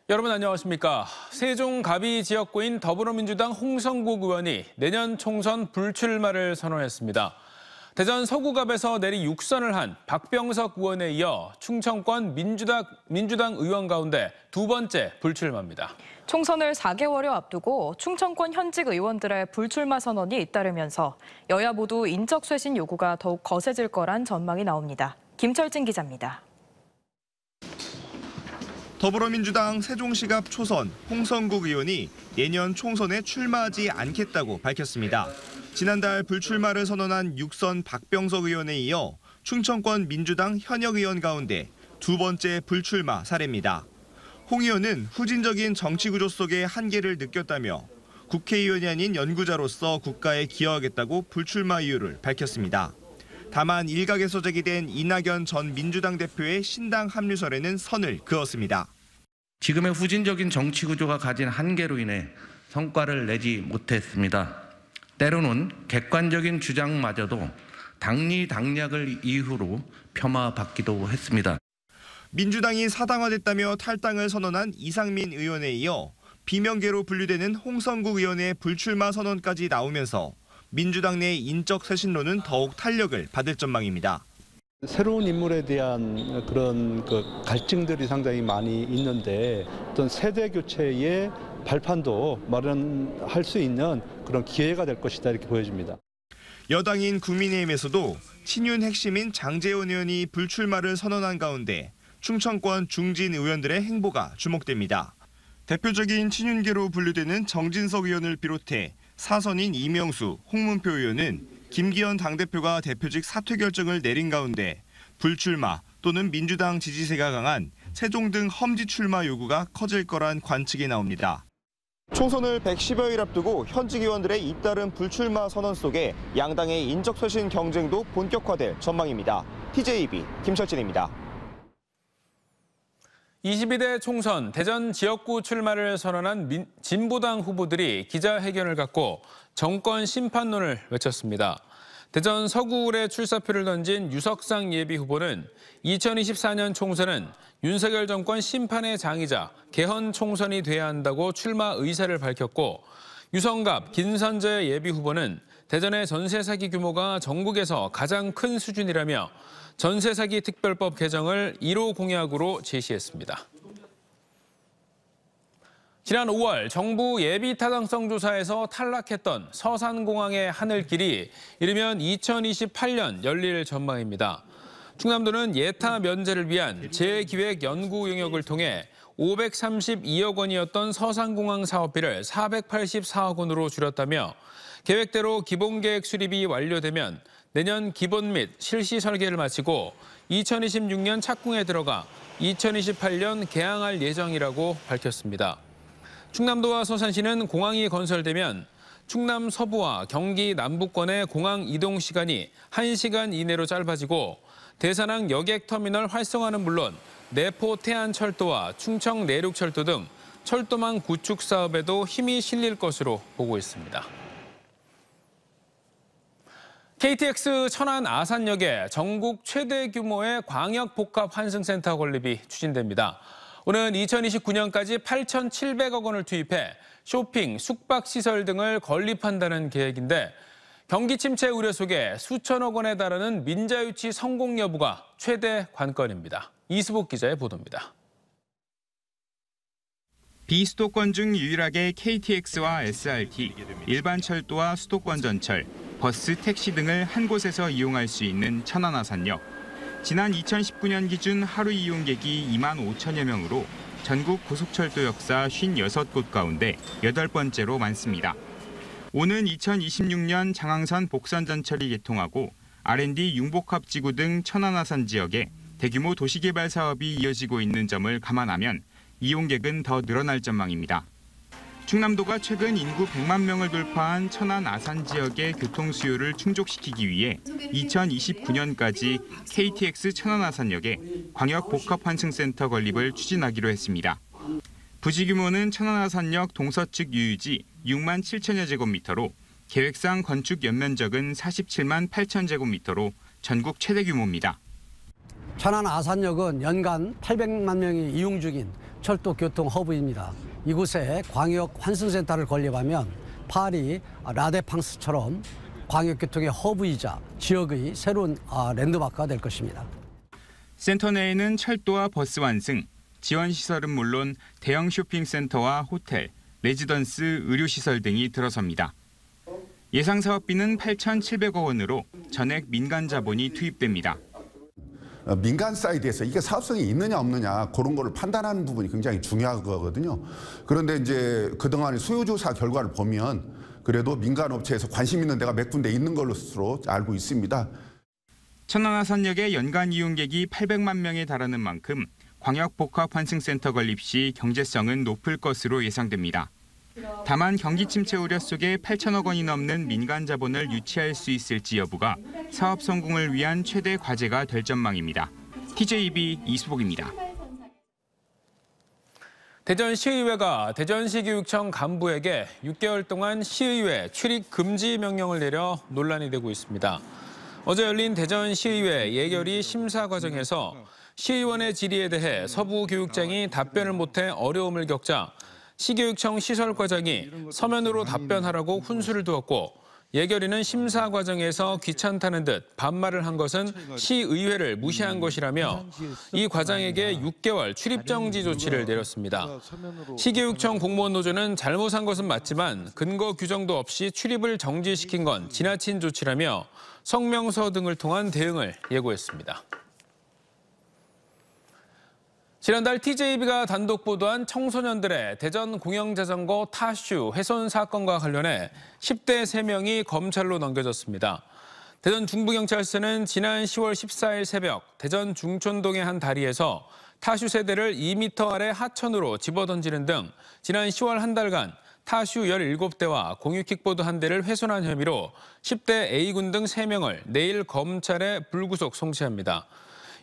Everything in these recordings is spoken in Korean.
여러분 안녕하십니까. 세종갑이 지역구인 더불어민주당 홍성국 의원이 내년 총선 불출마를 선언했습니다. 대전 서구갑에서 내리 6선을 한 박병석 의원에 이어 충청권 민주당 의원 가운데 두 번째 불출마입니다. 총선을 4개월여 앞두고 충청권 현직 의원들의 불출마 선언이 잇따르면서 여야 모두 인적 쇄신 요구가 더욱 거세질 거란 전망이 나옵니다. 김철진 기자입니다. 더불어민주당 세종시갑 초선 홍성국 의원이 내년 총선에 출마하지 않겠다고 밝혔습니다. 지난달 불출마를 선언한 6선 박병석 의원에 이어 충청권 민주당 현역 의원 가운데 두 번째 불출마 사례입니다. 홍 의원은 후진적인 정치 구조 속의 한계를 느꼈다며 국회의원이 아닌 연구자로서 국가에 기여하겠다고 불출마 이유를 밝혔습니다. 다만 일각에서 제기된 이낙연 전 민주당 대표의 신당 합류설에는 선을 그었습니다. 지금의 후진적인 정치 구조가 가진 한계로 인해 성과를 내지 못했습니다. 때로는 객관적인 주장마저도 당리당략을 이유로 폄하받기도 했습니다. 민주당이 사당화됐다며 탈당을 선언한 이상민 의원에 이어 비명계로 분류되는 홍성국 의원의 불출마 선언까지 나오면서 민주당 내 인적 쇄신론은 더욱 탄력을 받을 전망입니다. 새로운 인물에 대한 그런 갈증들이 상당히 많이 있는데 어떤 세대 교체의 발판도 마련할 수 있는 그런 기회가 될 것이다 이렇게 보여집니다. 여당인 국민의힘에서도 친윤 핵심인 장제원 의원이 불출마를 선언한 가운데 충청권 중진 의원들의 행보가 주목됩니다. 대표적인 친윤계로 분류되는 정진석 의원을 비롯해 사선인 이명수, 홍문표 의원은 김기현 당대표가 대표직 사퇴 결정을 내린 가운데 불출마 또는 민주당 지지세가 강한 세종 등 험지 출마 요구가 커질 거란 관측이 나옵니다. 총선을 110여일 앞두고 현직 의원들의 잇따른 불출마 선언 속에 양당의 인적 쇄신 경쟁도 본격화될 전망입니다. TJB 김철진입니다. 22대 총선 대전 지역구 출마를 선언한 진보당 후보들이 기자회견을 갖고 정권 심판론을 외쳤습니다. 대전 서구울에 출사표를 던진 유석상 예비 후보는 2024년 총선은 윤석열 정권 심판의 장이자 개헌 총선이 돼야 한다고 출마 의사를 밝혔고, 유성갑, 김선재 예비 후보는 대전의 전세 사기 규모가 전국에서 가장 큰 수준이라며 전세 사기 특별법 개정을 1호 공약으로 제시했습니다. 지난 5월 정부 예비 타당성 조사에서 탈락했던 서산공항의 하늘길이 이르면 2028년 열릴 전망입니다. 충남도는 예타 면제를 위한 재기획 연구 용역을 통해 532억 원이었던 서산공항 사업비를 484억 원으로 줄였다며 계획대로 기본계획 수립이 완료되면 내년 기본 및 실시 설계를 마치고 2026년 착공에 들어가 2028년 개항할 예정이라고 밝혔습니다. 충남도와 서산시는 공항이 건설되면 충남 서부와 경기 남부권의 공항 이동 시간이 1시간 이내로 짧아지고 대산항 여객터미널 활성화는 물론 내포 태안철도와 충청 내륙철도 등 철도망 구축 사업에도 힘이 실릴 것으로 보고 있습니다. KTX 천안 아산역에 전국 최대 규모의 광역복합 환승센터 건립이 추진됩니다. 오는 2029년까지 8,700억 원을 투입해 쇼핑, 숙박시설 등을 건립한다는 계획인데 경기 침체 우려 속에 수천억 원에 달하는 민자유치 성공 여부가 최대 관건입니다. 이수복 기자의 보도입니다. 비수도권 중 유일하게 KTX와 SRT, 일반 철도와 수도권 전철, 버스, 택시 등을 한 곳에서 이용할 수 있는 천안 아산역. 지난 2019년 기준 하루 이용객이 2만 5천여 명으로 전국 고속철도 역사 56곳 가운데 8번째로 많습니다. 오는 2026년 장항선 복선전철이 개통하고 R&D 융복합지구 등 천안 아산 지역에 대규모 도시개발 사업이 이어지고 있는 점을 감안하면 이용객은 더 늘어날 전망입니다. 충남도가 최근 인구 100만 명을 돌파한 천안 아산 지역의 교통 수요를 충족시키기 위해 2029년까지 KTX 천안 아산역에 광역 복합 환승센터 건립을 추진하기로 했습니다. 부지 규모는 천안 아산역 동서측 유유지 6만 7천여 제곱미터로 계획상 건축 연면적은 47만 8천 제곱미터로 전국 최대 규모입니다. 천안 아산역은 연간 800만 명이 이용 중인 광역철도 교통 허브입니다. 이곳에 광역 환승센터를 건립하면 파리 라데팡스처럼 광역교통의 허브이자 지역의 새로운 랜드마크가 될 것입니다. 센터 내에는 철도와 버스 완승, 지원시설은 물론 대형 쇼핑센터와 호텔, 레지던스, 의료시설 등이 들어섭니다. 예상 사업비는 8,700억 원으로 전액 민간 자본이 투입됩니다. 민간 사이드에서 이게 사업성이 있느냐 없느냐 그런 거를 판단하는 부분이 굉장히 중요한 거거든요. 그런데 이제 그동안의 수요조사 결과를 보면 그래도 민간 업체에서 관심 있는 데가 몇 군데 있는 것으로 알고 있습니다. 천안화산역의 연간 이용객이 800만 명에 달하는 만큼 광역복합환승센터 건립 시 경제성은 높을 것으로 예상됩니다. 다만 경기 침체 우려 속에 8천억 원이 넘는 민간 자본을 유치할 수 있을지 여부가 사업 성공을 위한 최대 과제가 될 전망입니다. TJB 이수복입니다. 대전시의회가 대전시교육청 간부에게 6개월 동안 시의회 출입 금지 명령을 내려 논란이 되고 있습니다. 어제 열린 대전시의회 예결위 심사 과정에서 시의원의 질의에 대해 서부교육장이 답변을 못해 어려움을 겪자 시교육청 시설과장이 서면으로 답변하라고 훈수를 두었고 예결위는 심사 과정에서 귀찮다는 듯 반말을 한 것은 시의회를 무시한 것이라며 이 과장에게 6개월 출입정지 조치를 내렸습니다. 시교육청 공무원 노조는 잘못한 것은 맞지만 근거 규정도 없이 출입을 정지시킨 건 지나친 조치라며 성명서 등을 통한 대응을 예고했습니다. 지난달 TJB가 단독 보도한 청소년들의 대전 공영자전거 타슈 훼손 사건과 관련해 10대 3명이 검찰로 넘겨졌습니다. 대전 중부경찰서는 지난 10월 14일 새벽 대전 중촌동의 한 다리에서 타슈 세대를 2m 아래 하천으로 집어던지는 등 지난 10월 한 달간 타슈 17대와 공유킥보드 1대를 훼손한 혐의로 10대 A군 등 3명을 내일 검찰에 불구속 송치합니다.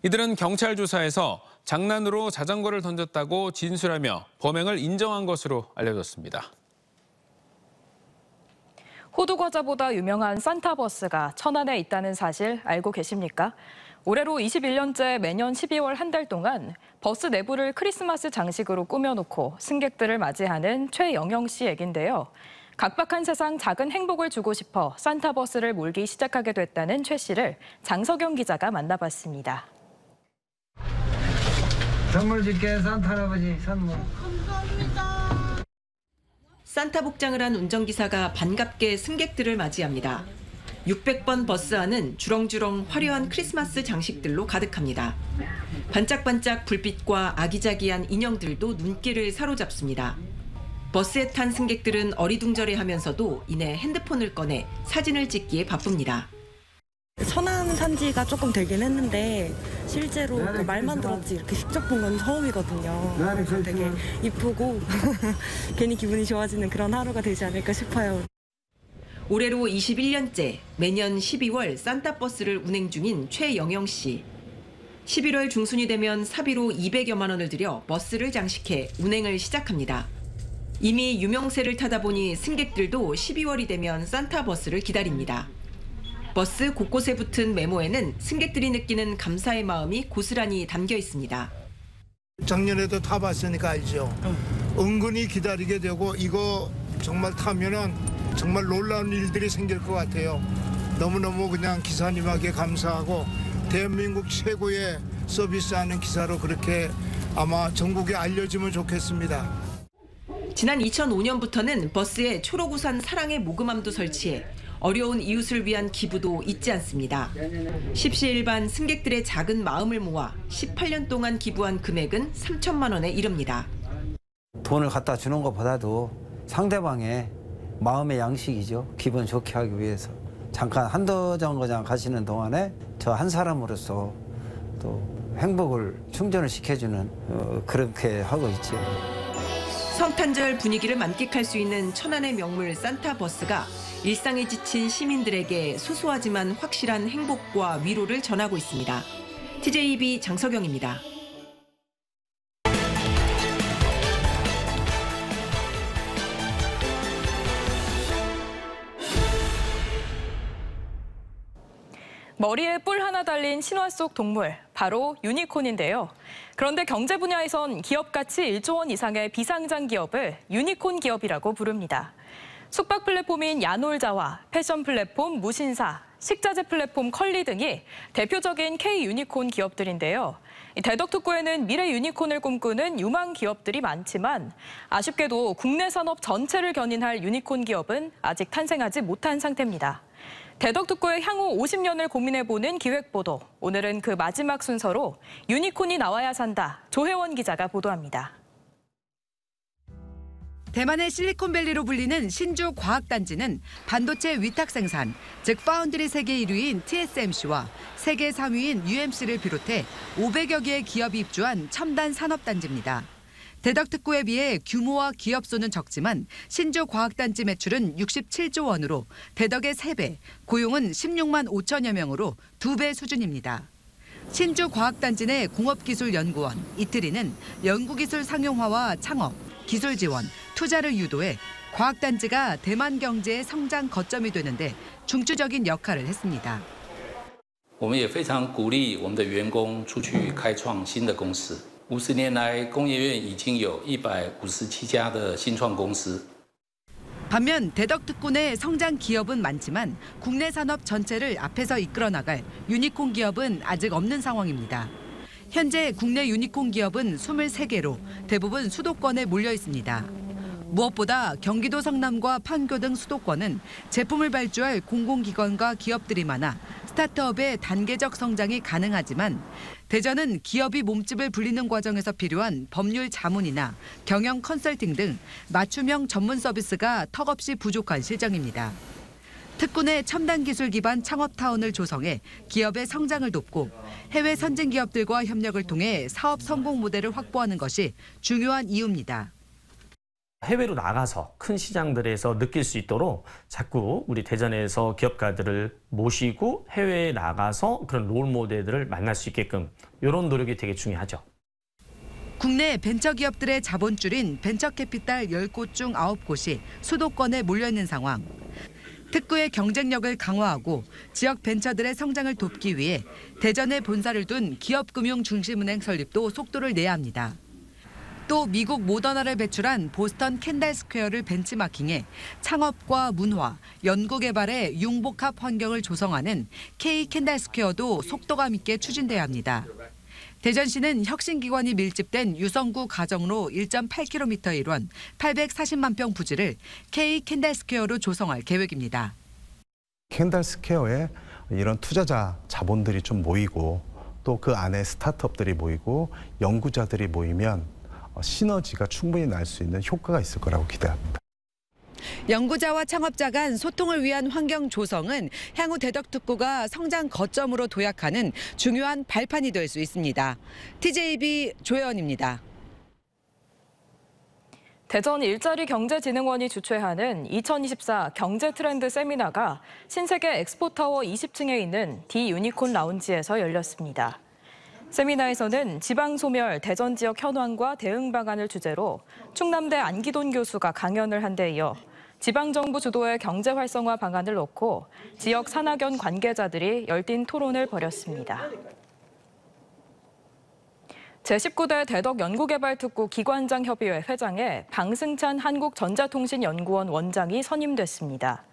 이들은 경찰 조사에서 장난으로 자전거를 던졌다고 진술하며 범행을 인정한 것으로 알려졌습니다. 호두과자보다 유명한 산타버스가 천안에 있다는 사실 알고 계십니까? 올해로 21년째 매년 12월 한 달 동안 버스 내부를 크리스마스 장식으로 꾸며놓고 승객들을 맞이하는 최영영 씨 얘긴데요. 각박한 세상 작은 행복을 주고 싶어 산타버스를 몰기 시작하게 됐다는 최 씨를 장석영 기자가 만나봤습니다. 선물 줄게, 산타 할아버지 선물. 감사합니다. 산타 복장을 한 운전기사가 반갑게 승객들을 맞이합니다. 600번 버스 안은 주렁주렁 화려한 크리스마스 장식들로 가득합니다. 반짝반짝 불빛과 아기자기한 인형들도 눈길을 사로잡습니다. 버스에 탄 승객들은 어리둥절해하면서도 이내 핸드폰을 꺼내 사진을 찍기에 바쁩니다. 천안 산 지가 조금 되긴 했는데 실제로 그 말만 들었지 이렇게 직접 본 건 처음이거든요. 되게 이쁘고 괜히 기분이 좋아지는 그런 하루가 되지 않을까 싶어요. 올해로 21년째 매년 12월 산타버스를 운행 중인 최영영 씨. 11월 중순이 되면 사비로 200여만 원을 들여 버스를 장식해 운행을 시작합니다. 이미 유명세를 타다 보니 승객들도 12월이 되면 산타버스를 기다립니다. 버스 곳곳에 붙은 메모에는 승객들이 느끼는 감사의 마음이 고스란히 담겨 있습니다. 작년에도 타봤으니까 알죠. 은근히 기다리게 되고 이거 정말 타면은 정말 놀라운 일들이 생길 것 같아요. 너무너무 그냥 기사님에게 감사하고 대한민국 최고의 서비스하는 기사로 그렇게 아마 전국에 알려지면 좋겠습니다. 지난 2005년부터는 버스에 초록우산 사랑의 모금함도 설치해 어려운 이웃을 위한 기부도 잊지 않습니다. 십시일반 승객들의 작은 마음을 모아 18년 동안 기부한 금액은 3천만 원에 이릅니다. 돈을 갖다 주는 것보다도 상대방의 마음의 양식이죠. 기분 좋게 하기 위해서. 잠깐 한도 정거장 가시는 동안에 저 한 사람으로서 또 행복을 충전을 시켜주는 그렇게 하고 있죠. 성탄절 분위기를 만끽할 수 있는 천안의 명물 산타버스가 일상에 지친 시민들에게 소소하지만 확실한 행복과 위로를 전하고 있습니다. TJB 장석영입니다. 머리에 뿔 하나 달린 신화 속 동물. 바로 유니콘인데요. 그런데 경제 분야에선 기업 가치 1조 원 이상의 비상장 기업을 유니콘 기업이라고 부릅니다. 숙박 플랫폼인 야놀자와 패션 플랫폼 무신사, 식자재 플랫폼 컬리 등이 대표적인 K-유니콘 기업들인데요. 대덕특구에는 미래 유니콘을 꿈꾸는 유망 기업들이 많지만 아쉽게도 국내 산업 전체를 견인할 유니콘 기업은 아직 탄생하지 못한 상태입니다. 대덕특구의 향후 50년을 고민해보는 기획보도. 오늘은 그 마지막 순서로 유니콘이 나와야 산다. 조혜원 기자가 보도합니다. 대만의 실리콘밸리로 불리는 신주 과학단지는 반도체 위탁 생산, 즉 파운드리 세계 1위인 TSMC와 세계 3위인 UMC를 비롯해 500여 개의 기업이 입주한 첨단 산업단지입니다. 대덕특구에 비해 규모와 기업 수는 적지만 신주 과학단지 매출은 67조 원으로 대덕의 3배, 고용은 16만 5천여 명으로 2배 수준입니다. 신주 과학단지 내 공업기술연구원, 이트리는 연구기술 상용화와 창업, 기술 지원, 투자를 유도해 과학단지가 대만 경제의 성장 거점이 되는데 중추적인 역할을 했습니다. 我们也非常鼓励我们的员工出去开创新的公司。50年来，工业院已经有157家的新创公司。 반면 대덕특구 내 성장 기업은 많지만 국내 산업 전체를 앞에서 이끌어 나갈 유니콘 기업은 아직 없는 상황입니다. 현재 국내 유니콘 기업은 23개로 대부분 수도권에 몰려 있습니다. 무엇보다 경기도 성남과 판교 등 수도권은 제품을 발주할 공공기관과 기업들이 많아 스타트업의 단계적 성장이 가능하지만 대전은 기업이 몸집을 불리는 과정에서 필요한 법률 자문이나 경영 컨설팅 등 맞춤형 전문 서비스가 턱없이 부족한 실정입니다. 특구 내 첨단 기술 기반 창업타운을 조성해 기업의 성장을 돕고 해외 선진 기업들과 협력을 통해 사업 성공 모델을 확보하는 것이 중요한 이유입니다. 해외로 나가서 큰 시장들에서 느낄 수 있도록 자꾸 우리 대전에서 기업가들을 모시고 해외에 나가서 그런 롤 모델들을 만날 수 있게끔 이런 노력이 되게 중요하죠. 국내 벤처기업들의 자본줄인 벤처캐피탈 10곳 중 9곳이 수도권에 몰려있는 상황. 특구의 경쟁력을 강화하고 지역 벤처들의 성장을 돕기 위해 대전에 본사를 둔 기업금융중심은행 설립도 속도를 내야 합니다. 또 미국 모더나를 배출한 보스턴 캔달 스퀘어를 벤치마킹해 창업과 문화, 연구개발의 융복합 환경을 조성하는 K 캔달 스퀘어도 속도감 있게 추진돼야 합니다. 대전시는 혁신기관이 밀집된 유성구 가정로 1.8km 일원 840만 평 부지를 K 캔달 스퀘어로 조성할 계획입니다. 캔달 스퀘어에 이런 투자자 자본들이 좀 모이고 또 그 안에 스타트업들이 모이고 연구자들이 모이면 시너지가 충분히 날 수 있는 효과가 있을 거라고 기대합니다. 연구자와 창업자 간 소통을 위한 환경 조성은 향후 대덕특구가 성장 거점으로 도약하는 중요한 발판이 될 수 있습니다. TJB 조혜원입니다. 대전 일자리경제진흥원이 주최하는 2024 경제트렌드 세미나가 신세계 엑스포타워 20층에 있는 디유니콘 라운지에서 열렸습니다. 세미나에서는 지방소멸 대전 지역 현황과 대응 방안을 주제로 충남대 안기돈 교수가 강연을 한 데 이어 지방정부 주도의 경제 활성화 방안을 놓고 지역 산학연 관계자들이 열띤 토론을 벌였습니다. 제19대 대덕연구개발특구 기관장협의회 회장에 방승찬 한국전자통신연구원 원장이 선임됐습니다.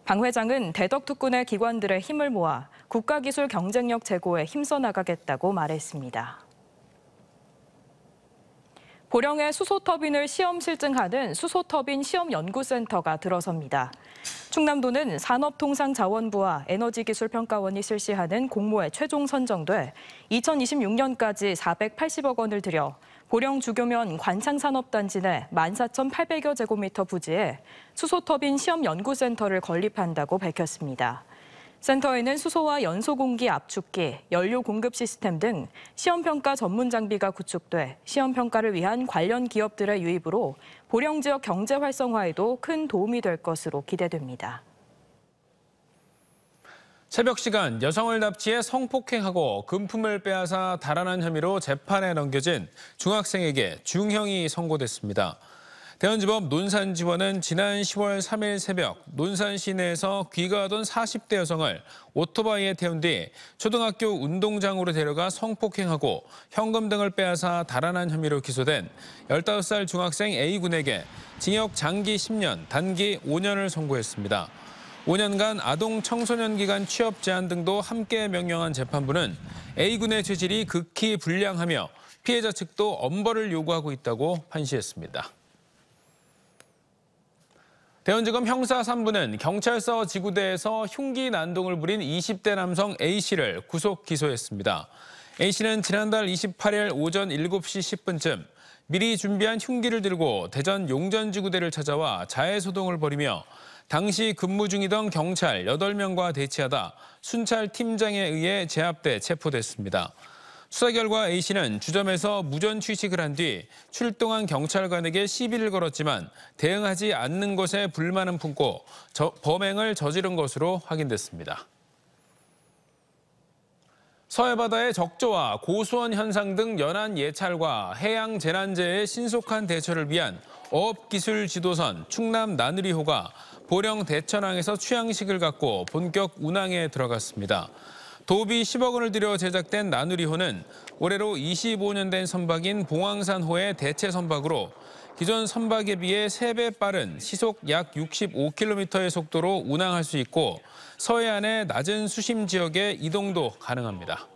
방 회장은 대덕특구 내 기관들의 힘을 모아 국가기술 경쟁력 제고에 힘써 나가겠다고 말했습니다. 보령에 수소터빈을 시험 실증하는 수소터빈 시험연구센터가 들어섭니다. 충남도는 산업통상자원부와 에너지기술평가원이 실시하는 공모에 최종 선정돼 2026년까지 480억 원을 들여 보령 주교면 관창산업단지 내 14,800여 제곱미터 부지에 수소터빈 시험연구센터를 건립한다고 밝혔습니다. 센터에는 수소와 연소공기 압축기, 연료 공급 시스템 등 시험평가 전문 장비가 구축돼 시험평가를 위한 관련 기업들의 유입으로 보령 지역 경제 활성화에도 큰 도움이 될 것으로 기대됩니다. 새벽 시간 여성을 납치해 성폭행하고 금품을 빼앗아 달아난 혐의로 재판에 넘겨진 중학생에게 중형이 선고됐습니다. 대원지법 논산지원은 지난 10월 3일 새벽 논산 시내에서 귀가하던 40대 여성을 오토바이에 태운 뒤 초등학교 운동장으로 데려가 성폭행하고 현금 등을 빼앗아 달아난 혐의로 기소된 15살 중학생 A군에게 징역 장기 10년, 단기 5년을 선고했습니다. 5년간 아동 청소년 기간 취업 제한 등도 함께 명령한 재판부는 A군의 죄질이 극히 불량하며 피해자 측도 엄벌을 요구하고 있다고 판시했습니다. 대원지검 형사 3부는 경찰서 지구대에서 흉기 난동을 부린 20대 남성 A씨를 구속 기소했습니다. A씨는 지난달 28일 오전 7시 10분쯤 미리 준비한 흉기를 들고 대전 용전지구대를 찾아와 자해소동을 벌이며 당시 근무 중이던 경찰 8명과 대치하다 순찰 팀장에 의해 제압돼 체포됐습니다. 수사 결과 A씨는 주점에서 무전 취식을 한 뒤 출동한 경찰관에게 시비를 걸었지만 대응하지 않는 것에 불만을 품고 범행을 저지른 것으로 확인됐습니다. 서해바다의 적조와 고수원 현상 등 연안 예찰과 해양 재난재해의 신속한 대처를 위한 어업기술 지도선 충남 나누리호가 보령 대천항에서 취항식을 갖고 본격 운항에 들어갔습니다. 도비 10억 원을 들여 제작된 나누리호는 올해로 25년 된 선박인 봉황산호의 대체 선박으로 기존 선박에 비해 3배 빠른 시속 약 65km의 속도로 운항할 수 있고 서해안의 낮은 수심 지역의 이동도 가능합니다.